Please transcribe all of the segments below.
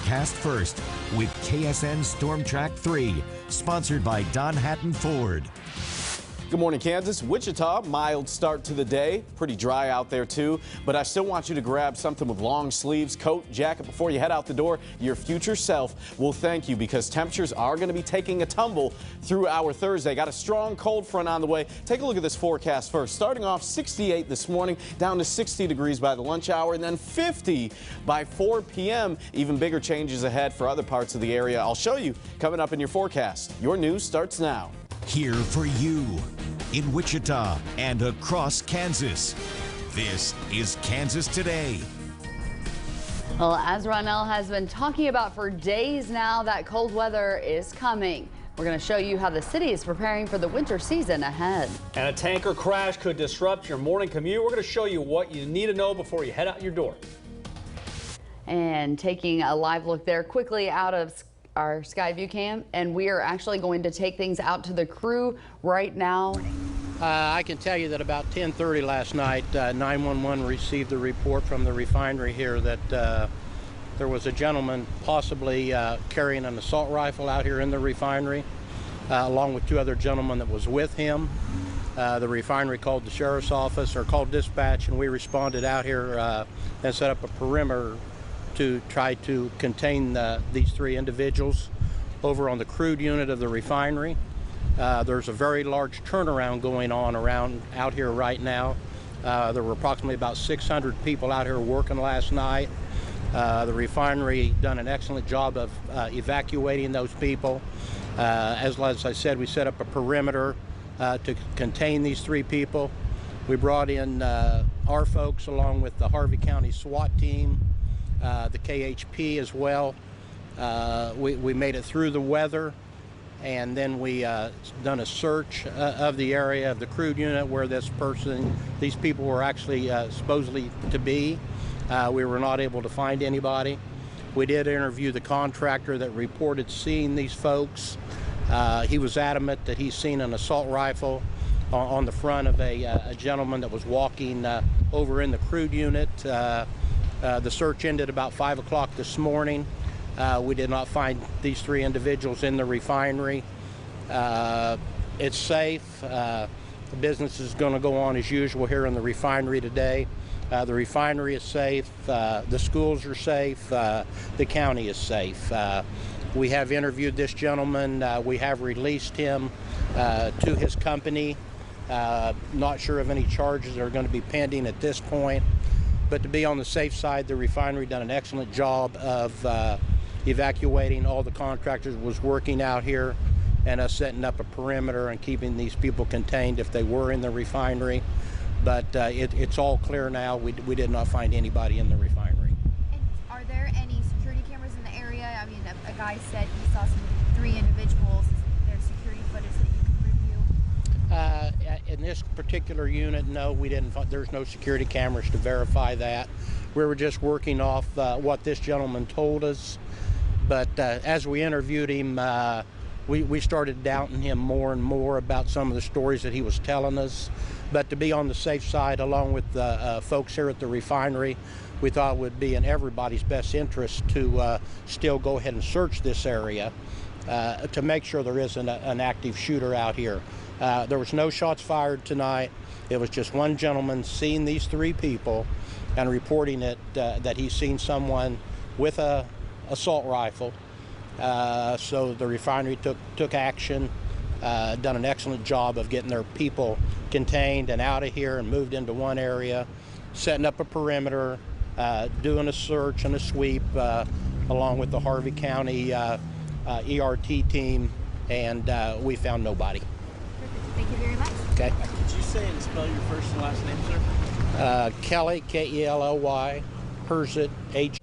Forecast First with KSN Storm Track 3, sponsored by Don Hatton Ford. Good morning, Kansas. Wichita, mild start to the day. Pretty dry out there, too. But I still want you to grab something with long sleeves, coat, jacket before you head out the door. Your future self will thank you because temperatures are going to be taking a tumble through our Thursday. Got a strong cold front on the way. Take a look at this forecast first. Starting off 68 this morning, down to 60 degrees by the lunch hour, and then 50 by 4 p.m. Even bigger changes ahead for other parts of the area. I'll show you coming up in your forecast. Your news starts now. Here for you in Wichita and across Kansas. This is Kansas Today. Well, as Ronell has been talking about for days now, that cold weather is coming. We're going to show you how the city is preparing for the winter season ahead. And a tanker crash could disrupt your morning commute. We're going to show you what you need to know before you head out your door. And taking a live look there quickly out of our Skyview cam, and we are actually going to take things out to the crew right now. I can tell you that about 10:30 last night, 911 received a report from the refinery here that there was a gentleman possibly carrying an assault rifle out here in the refinery, along with two other gentlemen that was with him. The refinery called the sheriff's office, or called dispatch, and we responded out here and set up a perimeter to try to contain these three individuals over on the crude unit of the refinery. There's a very large turnaround going on out here right now. There were approximately about 600 people out here working last night. The refinery done an excellent job of evacuating those people. As I said, we set up a perimeter to contain these three people. We brought in our folks along with the Harvey County SWAT team, the KHP as well. We made it through the weather, and then we done a search of the area of the crude unit where these people were actually supposedly to be. We were not able to find anybody. We did interview the contractor that reported seeing these folks. He was adamant that he's seen an assault rifle on the front of a gentleman that was walking over in the crude unit. The search ended about 5 o'clock this morning. We did not find these three individuals in the refinery. It's safe. The business is going to go on as usual here in the refinery today. The refinery is safe. The schools are safe. The county is safe. We have interviewed this gentleman. We have released him to his company. Not sure of any charges that are going to be pending at this point. But to be on the safe side, the refinery done an excellent job of evacuating. All the contractors was working out here and us setting up a perimeter and keeping these people contained if they were in the refinery. But it's all clear now. We did not find anybody in the refinery. And are there any security cameras in the area? I mean, a guy said he saw three individuals. Is there security footage that you can review? In this particular unit, no, we didn't. There's no security cameras to verify that. We were just working off what this gentleman told us. But as we interviewed him, we started doubting him more and more about some of the stories that he was telling us. But to be on the safe side, along with the folks here at the refinery, we thought it would be in everybody's best interest to still go ahead and search this area to make sure there isn't an active shooter out here. There was no shots fired tonight. It was just one gentleman seeing these three people and reporting it that he's seen someone with a assault rifle. So the refinery took action, done an excellent job of getting their people contained and out of here and moved into one area, setting up a perimeter, doing a search and a sweep along with the Harvey County ERT team, and we found nobody. Thank you very much. Okay. Could you say and spell your first and last name, sir? Kelly, K-E-L-L-Y, Herzit, H.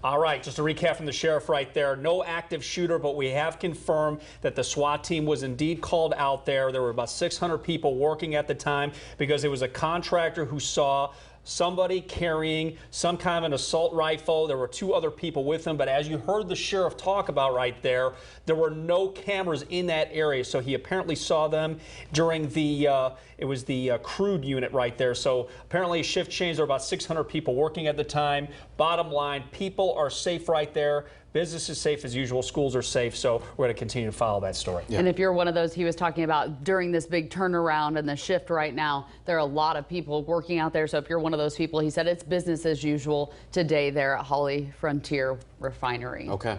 All right, just a recap from the sheriff right there. No active shooter, but we have confirmed that the SWAT team was indeed called out there. There were about 600 people working at the time because it was a contractor who saw somebody carrying some kind of an assault rifle. There were 2 other people with him, but as you heard the sheriff talk about right there, there were no cameras in that area, so he apparently saw them during the it was the crude unit right there. So apparently a shift change. There were about 600 people working at the time. Bottom line, people are safe right there. Business is safe as usual. Schools are safe. So we're going to continue to follow that story. Yeah. And if you're one of those he was talking about during this big turnaround and the shift right now, there are a lot of people working out there. So if you're one of those people, he said it's business as usual today there at Holly Frontier Refinery. Okay.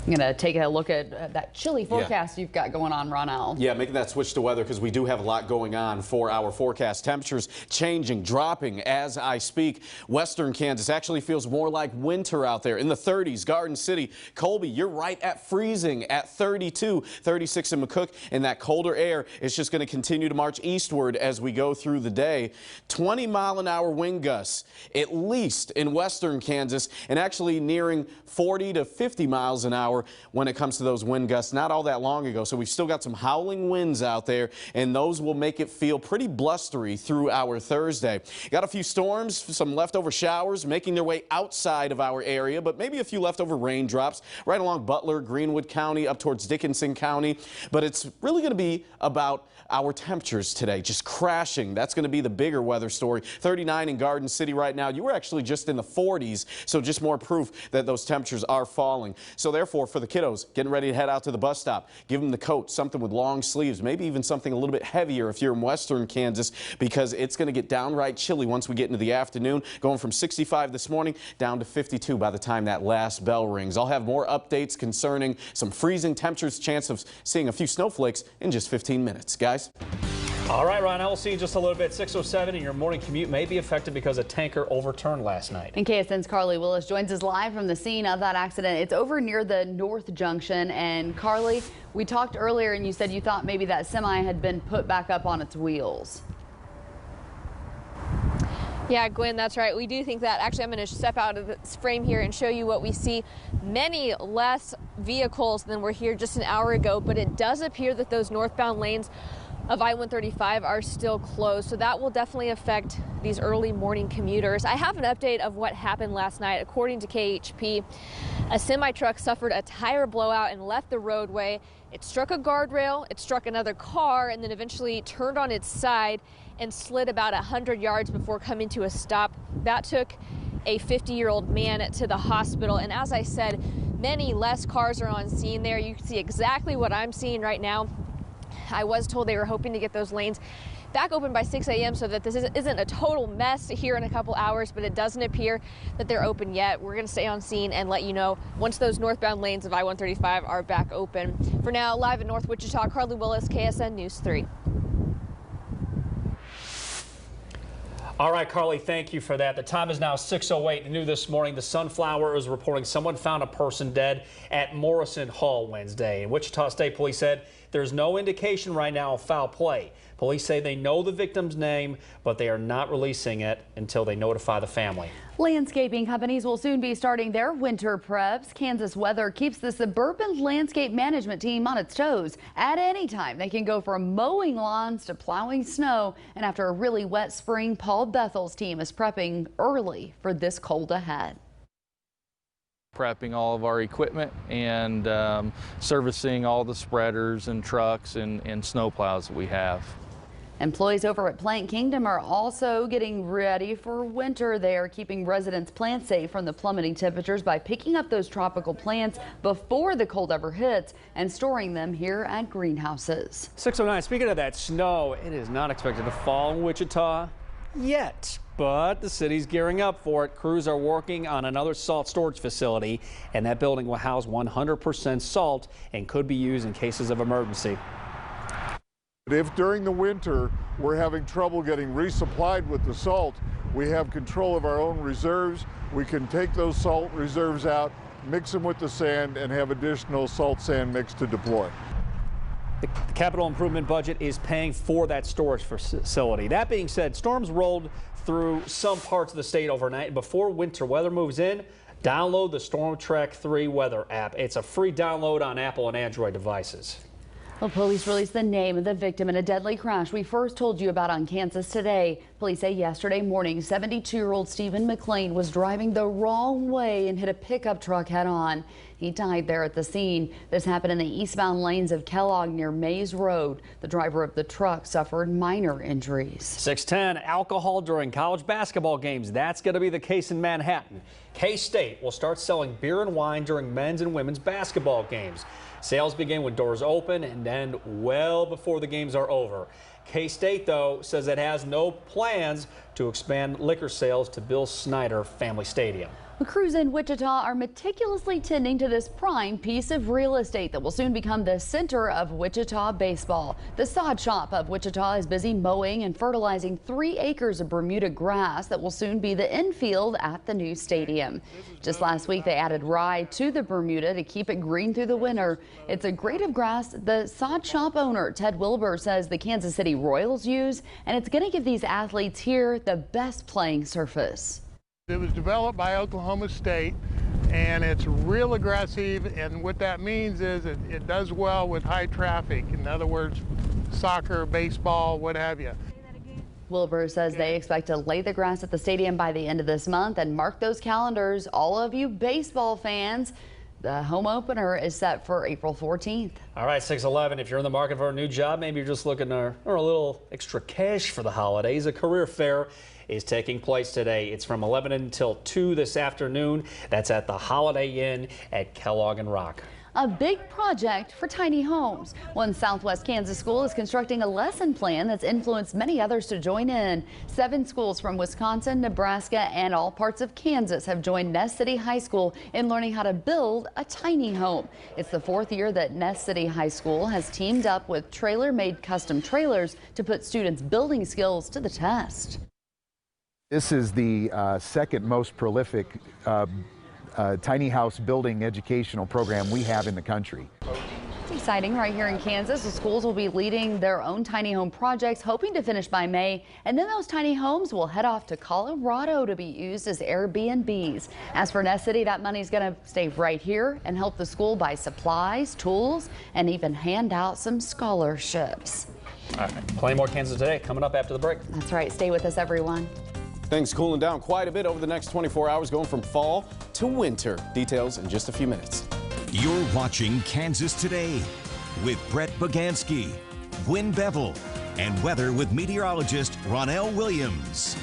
I'm going to take a look at that chilly forecast you've got going on, Ronell. Yeah, making that switch to weather because we do have a lot going on for our forecast. Temperatures changing, dropping as I speak. Western Kansas actually feels more like winter out there in the 30s. Garden City, Colby, you're right at freezing at 32, 36 in McCook. And that colder air is just going to continue to march eastward as we go through the day. 20-mile-an-hour wind gusts, at least in western Kansas, and actually nearing 40 to 50 miles an hour when it comes to those wind gusts not all that long ago. So we've still got some howling winds out there, and those will make it feel pretty blustery through our Thursday. Got a few storms, some leftover showers making their way outside of our area, but maybe a few leftover raindrops right along Butler, Greenwood County, up towards Dickinson County. But it's really going to be about our temperatures today, just crashing. That's going to be the bigger weather story. 39 in Garden City right now. You were actually just in the 40s, so just more proof that those temperatures are falling. So therefore, for the kiddos getting ready to head out to the bus stop, give them the coat, something with long sleeves, maybe even something a little bit heavier if you're in western Kansas, because it's going to get downright chilly once we get into the afternoon, going from 65 this morning down to 52 by the time that last bell rings. I'll have more updates concerning some freezing temperatures, chance of seeing a few snowflakes in just 15 minutes. Guys? All right, Ron, I will see you in just a little bit. 6:07, and your morning commute may be affected because a tanker overturned last night. And KSN's Carly Willis joins us live from the scene of that accident. It's over near the North Junction. And Carly, we talked earlier and you said you thought maybe that semi had been put back up on its wheels. Yeah, Gwen, that's right. We do think that. Actually, I'm going to step out of this frame here and show you what we see. Many less vehicles than were here just an hour ago, but it does appear that those northbound lanes of I-135 are still closed, so that will definitely affect these early morning commuters. I have an update of what happened last night. According to KHP, a semi-truck suffered a tire blowout and left the roadway. It struck a guardrail, it struck another car, and then eventually turned on its side and slid about 100 yards before coming to a stop. That took a 50-year-old man to the hospital, and as I said, many less cars are on scene there. You can see exactly what I'm seeing right now. I was told they were hoping to get those lanes back open by 6 a.m. so that this isn't a total mess here in a couple hours, but it doesn't appear that they're open yet. We're going to stay on scene and let you know once those northbound lanes of I-135 are back open. For now, live in North Wichita, Carly Willis, KSN News 3. All right, Carly, thank you for that. The time is now 6:08. New this morning, the Sunflower is reporting someone found a person dead at Morrison Hall Wednesday. And Wichita State Police said there's no indication right now of foul play. Police say they know the victim's name, but they are not releasing it until they notify the family. Landscaping companies will soon be starting their winter preps. Kansas weather keeps the suburban landscape management team on its toes. At any time, they can go from mowing lawns to plowing snow. And after a really wet spring, Paul Bethel's team is prepping early for this cold ahead. Prepping all of our equipment and servicing all the spreaders and trucks and snow plows that we have. Employees over at Plant Kingdom are also getting ready for winter. They are keeping residents plant safe from the plummeting temperatures by picking up those tropical plants before the cold ever hits and storing them here at greenhouses. 6:09, speaking of that snow, it is not expected to fall in Wichita yet, but the city's gearing up for it. Crews are working on another salt storage facility, and that building will house 100% salt and could be used in cases of emergency. If during the winter we're having trouble getting resupplied with the salt, we have control of our own reserves. We can take those salt reserves out, mix them with the sand, and have additional salt sand mix to deploy. The capital improvement budget is paying for that storage facility. That being said, storms rolled through some parts of the state overnight. Before winter weather moves in, download the Storm Track 3 weather app. It's a free download on Apple and Android devices. Well, police released the name of the victim in a deadly crash we first told you about on Kansas Today. Police say yesterday morning, 72-year-old Stephen McLean was driving the wrong way and hit a pickup truck head on. He died there at the scene. This happened in the eastbound lanes of Kellogg near Mays Road. The driver of the truck suffered minor injuries. 610, alcohol during college basketball games. That's going to be the case in Manhattan. K-State will start selling beer and wine during men's and women's basketball games. Sales begin when doors open and end well before the games are over. K-State, though, says it has no plans to expand liquor sales to Bill Snyder Family Stadium. Crews in Wichita are meticulously tending to this prime piece of real estate that will soon become the center of Wichita baseball. The sod shop of Wichita is busy mowing and fertilizing 3 acres of Bermuda grass that will soon be the infield at the new stadium. Just last week, they added rye to the Bermuda to keep it green through the winter. It's a grade of grass the sod shop owner, Ted Wilbur, says the Kansas City Royals use, and it's going to give these athletes here the best playing surface. It was developed by Oklahoma State, and it's real aggressive, and what that means is it does well with high traffic. In other words, soccer, baseball, what have you. Wilbur says they expect to lay the grass at the stadium by the end of this month, and mark those calendars, all of you baseball fans. The home opener is set for April 14th. All right, 611, if you're in the market for a new job, maybe you're just looking for a little extra cash for the holidays, a career fair is taking place today. It's from 11 until 2 this afternoon. That's at the Holiday Inn at Kellogg and Rock. A big project for tiny homes. One Southwest Kansas school is constructing a lesson plan that's influenced many others to join in. 7 schools from Wisconsin, Nebraska, and all parts of Kansas have joined Ness City High School in learning how to build a tiny home. It's the 4th year that Ness City High School has teamed up with trailer-made custom trailers to put students' building skills to the test. This is the second most prolific tiny house building educational program we have in the country. It's exciting right here in Kansas. The schools will be leading their own tiny home projects, hoping to finish by May. And then those tiny homes will head off to Colorado to be used as Airbnbs. As for Ness City, that money's going to stay right here and help the school buy supplies, tools, and even hand out some scholarships. All right, plenty more Kansas Today coming up after the break. That's right. Stay with us, everyone. Things cooling down quite a bit over the next 24 hours, going from fall to winter. Details in just a few minutes. You're watching Kansas Today with Brett Bogansky, Gwen Bevel, and weather with meteorologist Ronell Williams.